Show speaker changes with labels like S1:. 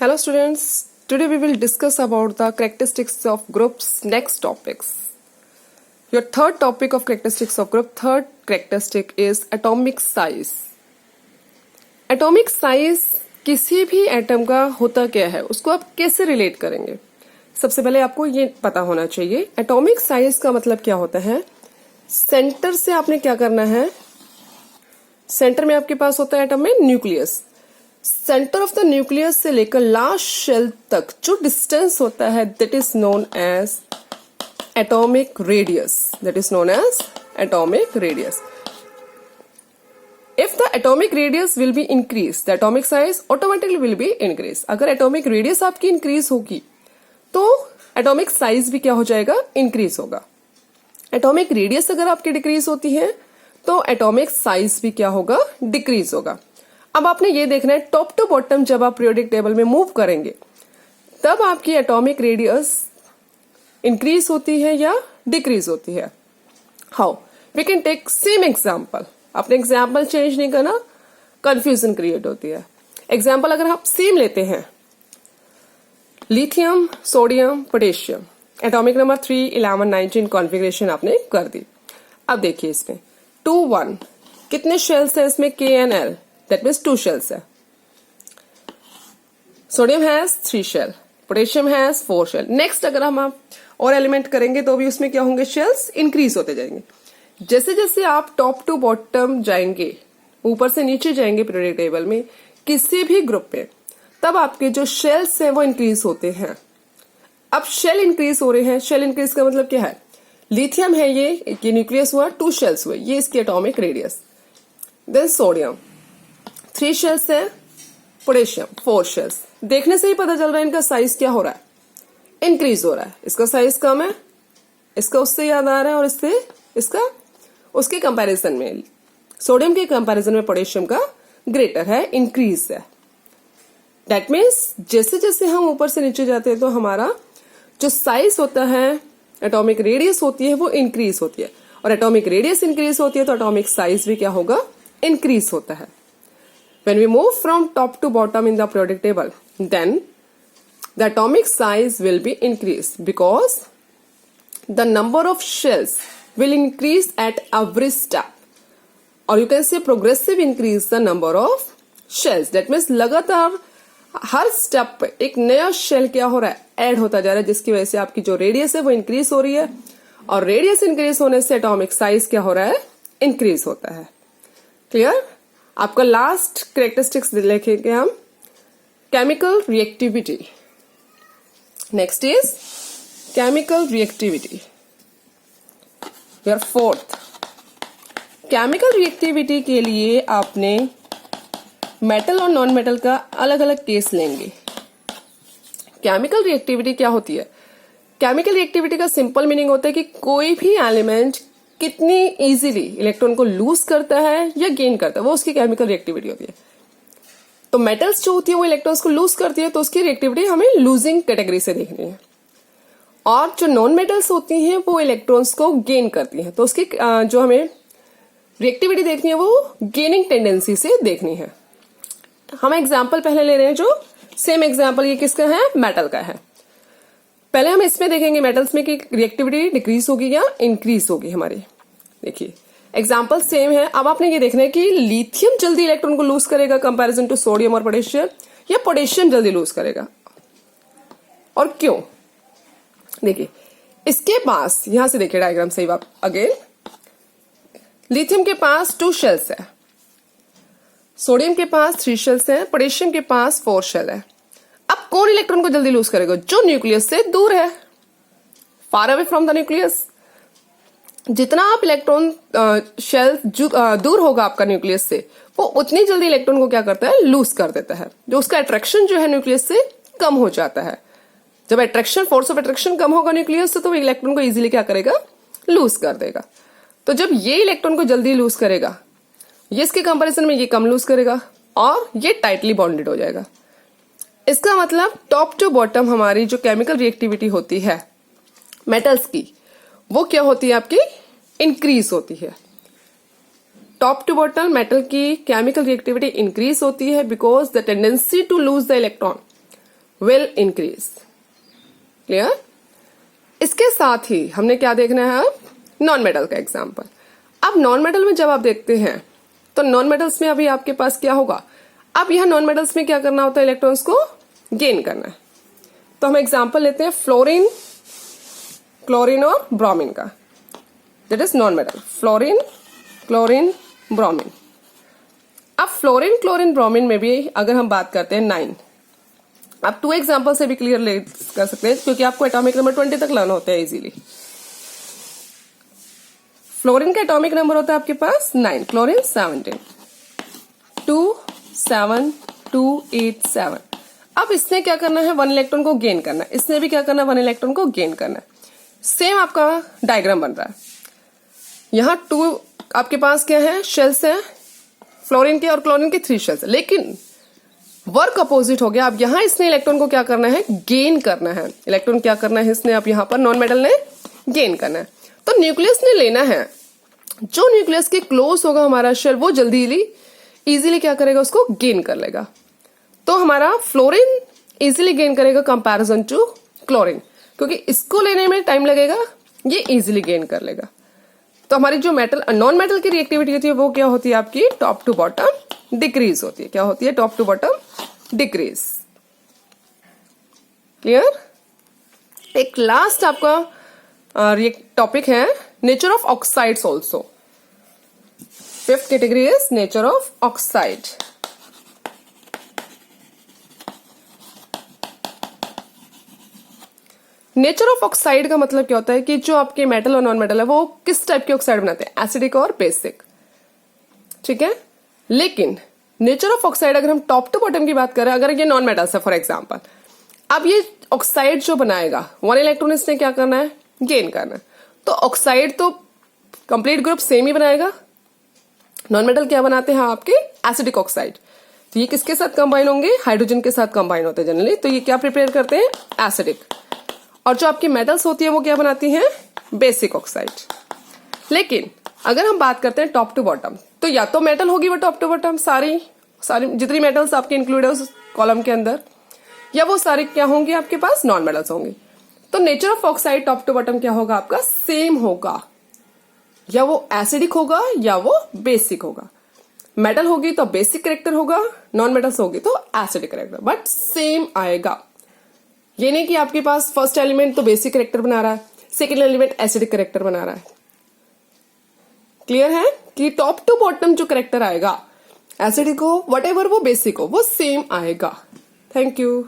S1: Hello students, today we will discuss about the characteristics of groups. Next topics. Your third topic of characteristics of group, third characteristic is atomic size. Atomic size किसी भी atom का होता क्या है, उसको आप कैसे relate करेंगे? सबसे पहले आपको ये पता होना चाहिए एटॉमिक साइज का मतलब क्या होता है। सेंटर से आपने क्या करना है, सेंटर में आपके पास होता है एटम में nucleus. Centre of the nucleus से लेकर लास्ट शेल तक जो डिस्टेंस होता है that is known as atomic radius. That is known as atomic radius. If the atomic radius will be increased, the atomic size automatically will be increased. अगर atomic radius आपकी increase होगी तो atomic size भी क्या हो जाएगा, increase होगा। atomic radius अगर आपकी decrease होती है तो atomic size भी क्या होगा, decrease होगा। अब आपने ये देखना है टॉप टू बॉटम जब आप पीरियोडिक टेबल में मूव करेंगे तब आपकी एटॉमिक रेडियस इंक्रीज होती है या डिक्रीज होती है। How we can take same example. अपने एग्जाम्पल चेंज नहीं करना, कंफ्यूजन क्रिएट होती है। एग्जाम्पल अगर आप सेम लेते हैं, lithium, sodium, potassium, atomic number 3, 11, 19 configuration आपने कर दी। अब देखिए इसमें 2, 1 कितने शेल्स है इसमें, KNL, दैट मीन्स 2 शेल्स है। Sodium has 3 shell, potassium has 4 shell. Next अगर हम आप और एलिमेंट करेंगे तो भी उसमें क्या होंगे, शेल्स इंक्रीज होते जाएंगे। जैसे जैसे आप टॉप टू बॉटम जाएंगे, ऊपर से नीचे जाएंगे पीरियोडिक टेबल में किसी भी ग्रुप में, तब आपके जो शेल्स हैं वो इंक्रीज होते हैं। अब शेल इंक्रीज हो रहे हैं, शेल इंक्रीज का मतलब क्या है, लिथियम है ये न्यूक्लियस हुआ, 2 शेल्स हुए, ये इसकी atomic radius. Then sodium 3 shells है, पोटेशियम 4 शेल्स। देखने से ही पता चल रहा है इनका साइज क्या हो रहा है, इंक्रीज हो रहा है। इसका साइज कम है, इसका उससे याद आ रहा है, और इससे इसका उसके कंपैरिजन में, सोडियम के कंपैरिजन में पोटेशियम का ग्रेटर है, इंक्रीज है। दैट मीन्स जैसे जैसे हम ऊपर से नीचे जाते हैं तो हमारा जो साइज होता है, एटॉमिक रेडियस होती है, वो इंक्रीज होती है। और एटॉमिक रेडियस इंक्रीज होती है तो एटॉमिक साइज भी क्या होगा, इंक्रीज होता है। When we move from top to bottom in the periodic table, then the atomic size will be increased because the number of shells will increase at every step, or you can say progressive increase the number of shells. That means लगातार हर step पे एक नया shell क्या हो रहा है, add होता जा रहा है, जिसकी वजह से आपकी जो रेडियस है वो इंक्रीज हो रही है, और रेडियस इंक्रीज होने से एटॉमिक साइज क्या हो रहा है, इंक्रीज होता है। क्लियर? आपका लास्ट कैरेक्टरिस्टिक्स लिखेंगे हम, chemical reactivity. Next is chemical reactivity. Your fourth, chemical reactivity के लिए आपने मेटल और नॉन मेटल का अलग अलग केस लेंगे। केमिकल रिएक्टिविटी क्या होती है, केमिकल रिएक्टिविटी का सिंपल मीनिंग होता है कि कोई भी एलिमेंट कितनी इजीली इलेक्ट्रॉन को लूज करता है या गेन करता है, वो उसकी केमिकल रिएक्टिविटी होती है। तो मेटल्स जो होती है वो इलेक्ट्रॉन्स को लूज करती है, तो उसकी रिएक्टिविटी हमें लूजिंग कैटेगरी से देखनी है। और जो नॉन मेटल्स होती हैं वो इलेक्ट्रॉन्स को गेन करती हैं, तो उसकी जो हमें रिएक्टिविटी देखनी है वो गेनिंग टेंडेंसी से देखनी है। हम एग्जाम्पल पहले ले रहे हैं, जो सेम एग्जाम्पल ये किसका है, मेटल का है। पहले हम इसमें देखेंगे मेटल्स में कि रिएक्टिविटी डिक्रीज होगी या इंक्रीज होगी हमारी। देखिए एग्जाम्पल सेम है। अब आपने ये देखना है कि लिथियम जल्दी इलेक्ट्रॉन को लूज करेगा कंपैरिजन टू सोडियम और पोटेशियम, या पोटेशियम जल्दी लूज करेगा, और क्यों। देखिए इसके पास, यहां से देखिए डायग्राम से आप अगेन, लिथियम के पास 2 शेल्स है, सोडियम के पास 3 शेल्स है, पोटेशियम के पास 4 शेल है। अब कौन इलेक्ट्रॉन को जल्दी लूज करेगा, जो न्यूक्लियस से दूर है, far away from the nucleus. जितना आप इलेक्ट्रॉन शेल दूर होगा आपका न्यूक्लियस से, वो उतनी जल्दी इलेक्ट्रॉन को क्या करता है, लूज कर देता है। जो उसका अट्रैक्शन जो है न्यूक्लियस से कम हो जाता है। जब अट्रैक्शन, फोर्स ऑफ अट्रैक्शन कम होगा न्यूक्लियस से, तो इलेक्ट्रॉन को इजीली क्या करेगा, लूज कर देगा। तो जब ये इलेक्ट्रॉन को जल्दी लूज करेगा, ये इसके कंपैरिजन में ये कम लूज करेगा, और ये टाइटली बॉन्डेड हो जाएगा। इसका मतलब टॉप टू बॉटम हमारी जो केमिकल रिएक्टिविटी होती है मेटल्स की, वो क्या होती है, आपकी इंक्रीज होती है। टॉप टू बॉटम मेटल की केमिकल रिएक्टिविटी इंक्रीज होती है because the tendency to lose the electron will increase. Clear? इसके साथ ही हमने क्या देखना है अब? नॉन मेटल का एग्जाम्पल. अब नॉन मेटल में जब आप देखते हैं तो नॉन मेटल्स में अभी आपके पास क्या होगा? अब यह नॉन मेटल्स में क्या करना होता है? इलेक्ट्रॉन्स को गेन करना है. तो हम एग्जाम्पल लेते हैं फ्लोरीन, क्लोरीन और ब्रोमीन का. That is non metal. Fluorine, chlorine, bromine. अब फ्लोरीन, क्लोरीन, ब्रोमीन में भी अगर हम बात करते हैं 9, आप 2 एग्जाम्पल से भी क्लियर कर सकते हैं क्योंकि आपको एटॉमिक नंबर 20 तक लर्न होता है इजीली. फ्लोरीन का एटॉमिक नंबर होता है आपके पास 9, क्लोरीन 17, 2 7 2 8 7. अब इसने क्या करना है? 1 इलेक्ट्रॉन को गेन करना है. इसने भी क्या करना है? 1 इलेक्ट्रॉन को गेन करना है. सेम आपका डायग्राम बन रहा है. यहां 2 आपके पास क्या है? शेल्स है फ्लोरीन के और क्लोरीन के 3 शेल्स, लेकिन वर्क अपोजिट हो गया. अब यहां इसने इलेक्ट्रॉन को क्या करना है? गेन करना है. इलेक्ट्रॉन क्या करना है इसने? अब यहां पर नॉन मेटल ने गेन करना है. तो न्यूक्लियस ने लेना है. जो न्यूक्लियस के क्लोज होगा हमारा शेल, वो जल्दी इजीली क्या करेगा? उसको गेन कर लेगा. तो हमारा फ्लोरीन इजीली गेन करेगा कंपैरिजन टू क्लोरीन, क्योंकि इसको लेने में टाइम लगेगा, ये इजीली गेन कर लेगा. तो हमारी जो मेटल नॉन मेटल की रिएक्टिविटी होती है वो क्या होती है? आपकी टॉप टू बॉटम डिक्रीज होती है. क्या होती है? Top to bottom decrease. Clear? एक लास्ट आपका टॉपिक है nature of oxides also. 5th category is nature of oxide. Nature of oxide का मतलब क्या होता है कि जो आपके मेटल और नॉन मेटल है वो किस टाइप के ऑक्साइड बनाते हैं? एसिडिक और बेसिक. ठीक है. लेकिन नेचर ऑफ ऑक्साइड अगर हम टॉप टू बॉटम की बात करें, अगर ये नॉन मेटल्स है फॉर एग्जांपल, अब ये ऑक्साइड जो बनाएगा 1 इलेक्ट्रॉन इसने क्या करना है? गेन करना है. तो ऑक्साइड तो कंप्लीट ग्रुप सेम ही बनाएगा. नॉन मेटल क्या बनाते हैं आपके? Acidic oxide. तो ये किसके साथ कंबाइन होंगे? हाइड्रोजन के साथ कंबाइन होते हैं जनरली. तो ये क्या प्रिपेयर करते हैं? एसिडिक. और जो आपकी मेटल्स होती है वो क्या बनाती हैं? Basic oxide. लेकिन अगर हम बात करते हैं टॉप टू बॉटम, तो या तो मेटल होगी वो टॉप टू बॉटम सारी जितनी मेटल्स आपके इंक्लूड है उस कॉलम के अंदर, या वो सारे क्या होंगे आपके पास? नॉन मेटल्स होंगे. तो nature of oxide top to bottom क्या होगा आपका? सेम होगा. या वो एसिडिक होगा या वो बेसिक होगा. मेटल होगी तो बेसिक कैरेक्टर होगा, नॉन मेटल्स होगी तो एसिडिक कैरेक्टर, बट सेम आएगा. ये नहीं कि आपके पास फर्स्ट एलिमेंट तो बेसिक कैरेक्टर बना रहा है, सेकेंड एलिमेंट एसिडिक कैरेक्टर बना रहा है. क्लियर है कि टॉप टू बॉटम जो कैरेक्टर आएगा, एसिडिक हो वट एवर वो बेसिक हो, वो सेम आएगा. Thank you.